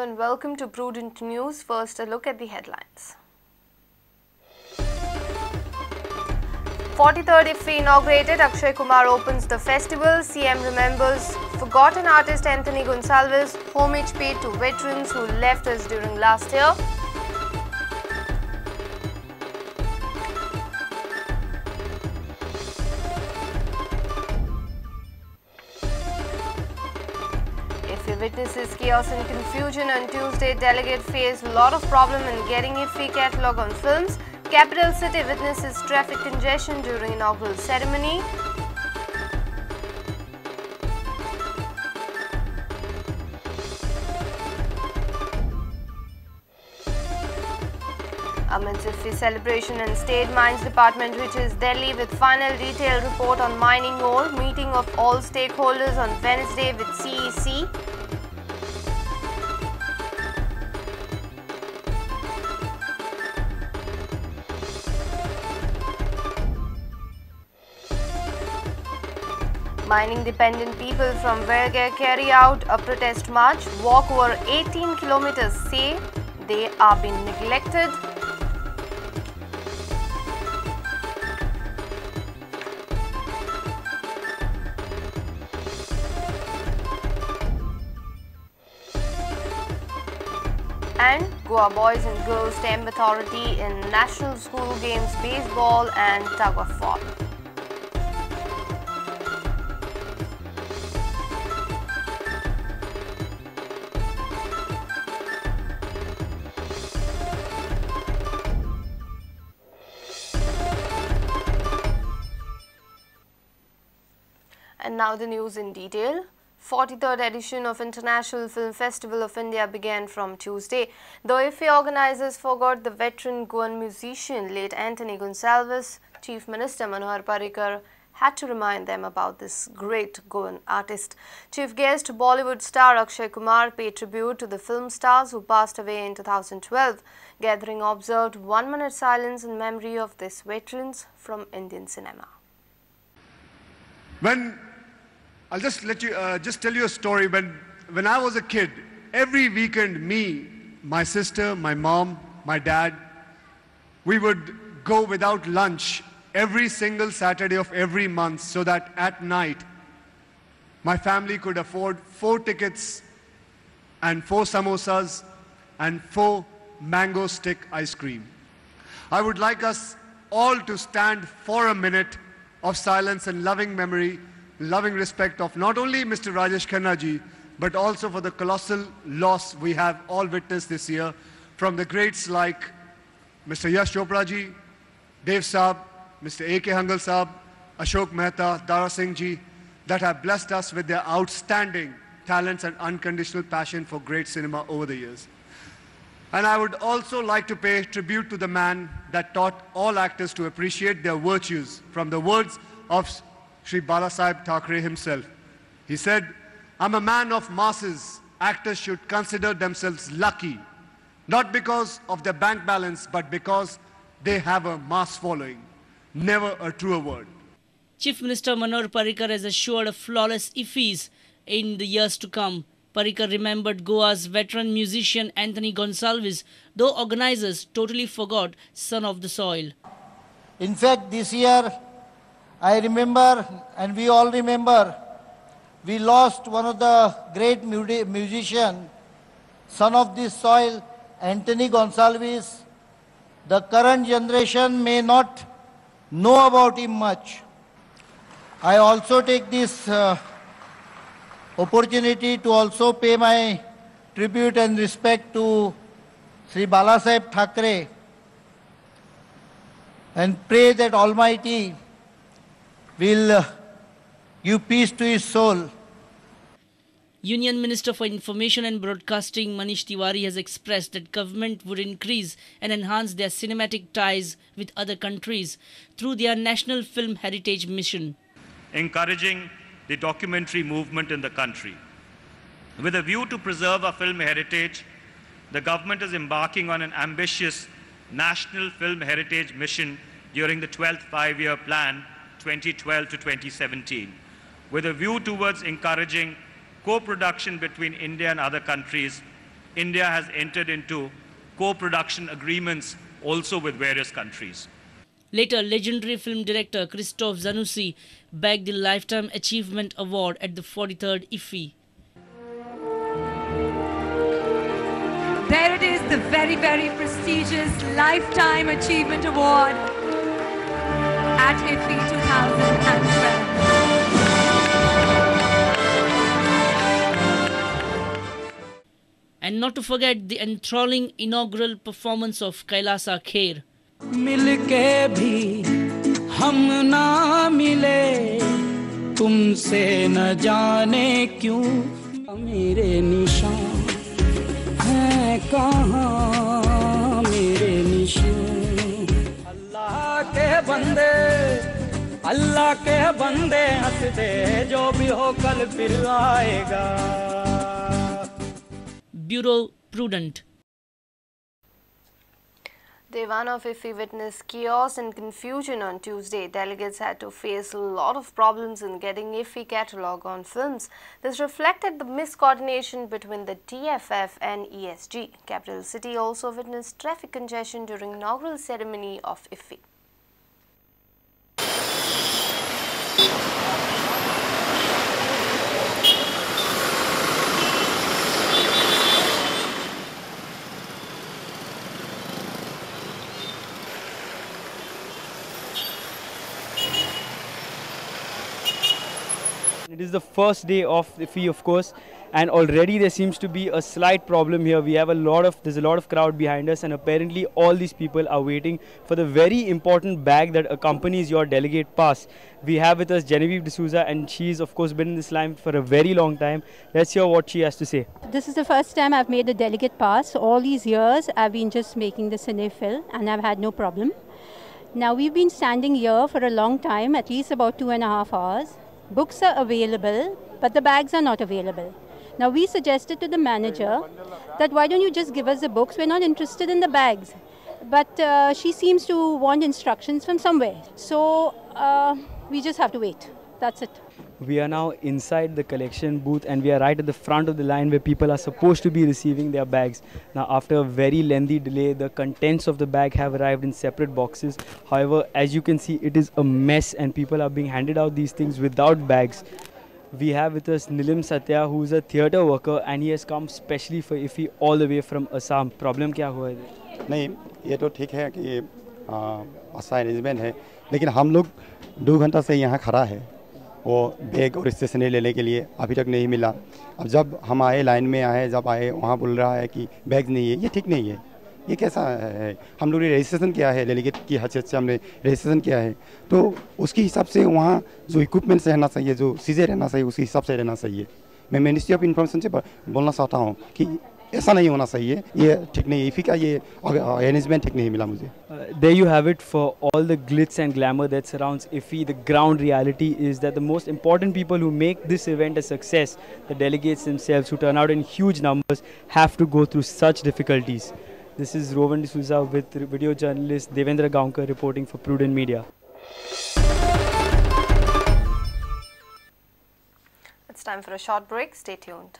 and welcome to Prudent News. First, a look at the headlines. 43rd IFFI inaugurated, Akshay Kumar opens the festival, CM remembers forgotten artist Anthony Gonsalves, homage paid to veterans who left us during last year. IFFI witnesses chaos and confusion on Tuesday. Delegate faced a lot of problem in getting IFFI catalogue on films. Capital City witnesses traffic congestion during inaugural ceremony. Amidst IFFI celebration and State Mines Department reaches Delhi with final detailed report on mining ore. Meeting of all stakeholders on Wednesday with CEC. Mining-dependent people from Verger carry out a protest march, walk over 18 kilometers, say they are being neglected. And Goa Boys and Girls Stamp Authority in National School Games Baseball and Tug of War. And now the news in detail. 43rd edition of International Film Festival of India began from Tuesday. The IFFI organizers forgot the veteran Goan musician late Anthony Gonsalves. Chief Minister Manohar Parrikar had to remind them about this great Goan artist. Chief guest Bollywood star Akshay Kumar paid tribute to the film stars who passed away in 2012. Gathering observed 1 minute silence in memory of these veterans from Indian cinema. I'll just tell you a story. When I was a kid, every weekend, me, my sister, my mom, my dad, we would go without lunch every single Saturday of every month so that at night, my family could afford 4 tickets and 4 samosas and 4 mango stick ice cream. I would like us all to stand for a minute of silence and loving memory, loving respect of not only Mr. Rajesh Khanna ji, but also for the colossal loss we have all witnessed this year from the greats like Mr. Yash Chopra ji, Dev Saab, Mr. A.K. Hangal Saab, Ashok Mehta, Dara Singh ji, that have blessed us with their outstanding talents and unconditional passion for great cinema over the years. And I would also like to pay tribute to the man that taught all actors to appreciate their virtues from the words of Shri Balasaheb Thackeray himself. He said, "I'm a man of masses. Actors should consider themselves lucky, not because of their bank balance, but because they have a mass following." Never a truer word. Chief Minister Manohar Parrikar has assured a flawless IFFIs in the years to come. Parrikar remembered Goa's veteran musician Anthony Gonsalves, though organizers totally forgot Son of the Soil. In fact, this year, I remember, and we all remember, we lost one of the great musicians, son of this soil, Anthony Gonsalves. The current generation may not know about him much. I also take this opportunity to also pay my tribute and respect to Sri Balasaheb Thackeray and pray that Almighty will give peace to his soul. Union Minister for Information and Broadcasting Manish Tiwari has expressed that government would increase and enhance their cinematic ties with other countries through their National Film Heritage Mission, encouraging the documentary movement in the country. With a view to preserve our film heritage, the government is embarking on an ambitious National Film Heritage Mission during the 12th Five-Year Plan 2012 to 2017, with a view towards encouraging co-production between India and other countries India has entered into co-production agreements also with various countries. Later, legendary film director Christoph Zanussi bagged the Lifetime Achievement Award at the 43rd IFFI. There it is, the very, very prestigious Lifetime Achievement Award at IFFI 2012. And not to forget the enthralling inaugural performance of Kailasa Kher. मिलके भी हम ना मिले तुमसे न जाने क्यों मेरे निशान हैं कहाँ मेरे निशान अल्लाह के बंदे हंस दे जो भी हो कल फिर आएगा. Bureau Prudent. Day 1 of IFFI witnessed chaos and confusion on Tuesday. Delegates had to face a lot of problems in getting IFFI catalogue on films. This reflected the miscoordination between the TFF and ESG. Capital City also witnessed traffic congestion during inaugural ceremony of IFFI. It is the first day of IFFI, of course, and already there seems to be a slight problem here. There's a lot of crowd behind us, and apparently all these people are waiting for the very important bag that accompanies your delegate pass. We have with us Genevieve D'Souza, and she's of course been in this line for a very long time. Let's hear what she has to say. This is the first time I've made the delegate pass. All these years I've been just making the cine fill and I've had no problem. Now we've been standing here for a long time, at least about 2.5 hours. Books are available, but the bags are not available. Now we suggested to the manager that why don't you just give us the books, we're not interested in the bags. But she seems to want instructions from somewhere. So we just have to wait, that's it. We are now inside the collection booth and we are right at the front of the line where people are supposed to be receiving their bags. Now after a very lengthy delay, the contents of the bag have arrived in separate boxes. However, as you can see, it is a mess and people are being handed out these things without bags. We have with us Nilim Satya, who is a theatre worker, and he has come specially for IFFI all the way from Assam. Problem क्या हुआ है? नहीं, ये तो ठीक है कि अच्छा अरेंजमेंट है, लेकिन हम लोग 2 घंटा से यहाँ खड़ा है वो बैग और स्टेशनरी लेने के लिए, अभी तक नहीं मिला. अब जब हम आए लाइन में आए, जब आए वहाँ बोल रहा है कि बैग नहीं है. ये ठीक नहीं है. ये कैसा है? हम लोगों ने रजिस्ट्रेशन किया है, डेलीगेट की हैसियत से हमने रजिस्ट्रेशन किया है, तो उसके हिसाब से वहाँ जो इक्विपमेंट्स रहना चाहिए, जो चीज़ें रहना चाहिए, उसी हिसाब से रहना चाहिए. मैं मिनिस्ट्री ऑफ इन्फॉर्मेशन से बोलना चाहता हूँ कि ऐसा नहीं होना चाहिए. ये ठीक नहीं है. IFFI का ये अरेंजमेंट ठीक नहीं मिला मुझे. There you have it. For all the glitz and glamour that surrounds IFFI, the ground reality is that the most important people who make this event a success, the delegates themselves who turn out in huge numbers, have to go through such difficulties. This is Rowan D'Souza with video journalist Devendra Gaonkar reporting for Prudent Media. It's time for a short break. Stay tuned.